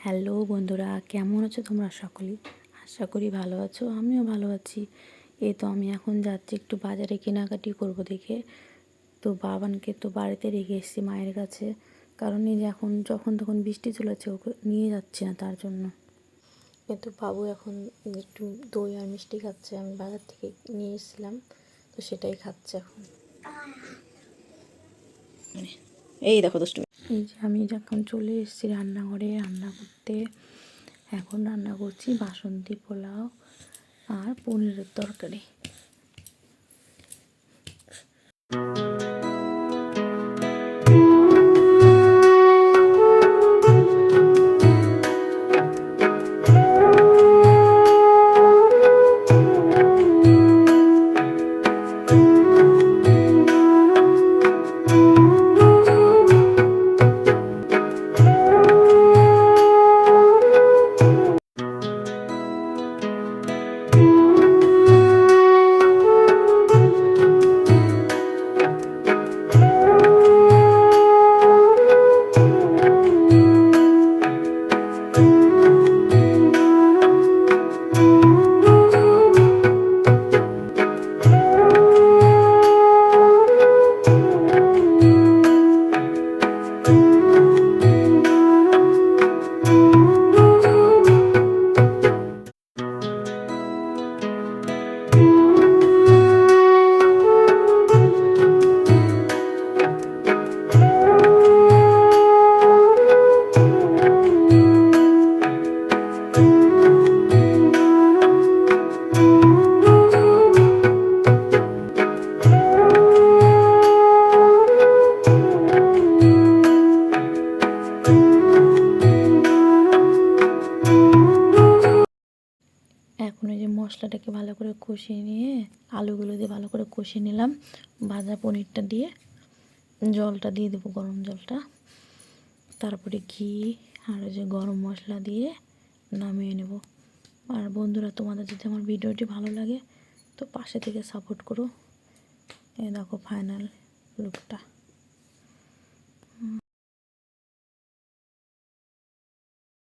Hello বন্ধুরা, কেমন আছো তোমরা সকলেই? আশা করি ভালো আছো, আমিও ভালো আছি। এই তো আমি এখন যাচ্ছি একটু বাজারে কেনাকাটি করব দেখে। তো বাবানকে তো বাড়িতে রেখে এসেছি মায়ের কাছে, কারণ এই যে এখন যখন তখন বৃষ্টি চলেছে, ওকে নিয়ে যাচ্ছি না তার জন্য। কিন্তু বাবু এখন একটু দই আর মিষ্টি খাচ্ছে, আমি বাজার থেকে নিয়ে এসেছিলাম, তো সেটাই খাচ্ছে এখন। এই দেখো দুষ্টু, এই যে আমি যখন চলে এসেছি রান্নাঘরে রান্না করতে। এখন রান্না করছি বাসন্তী পোলাও আর পনিরের তরকারি। এখন এই যে মশলাটাকে ভালো করে কষিয়ে নিয়ে আলুগুলো দিয়ে ভালো করে কষিয়ে নিলাম। ভাজা পনিরটা দিয়ে জলটা দিয়ে দেবো, গরম জলটা। তারপরে ঘি আর ওই যে গরম মশলা দিয়ে নামিয়ে নেব। আর বন্ধুরা, তোমাদের যদি আমার ভিডিওটি ভালো লাগে তো পাশে থেকে সাপোর্ট করো। এই দেখো ফাইনাল লুকটা।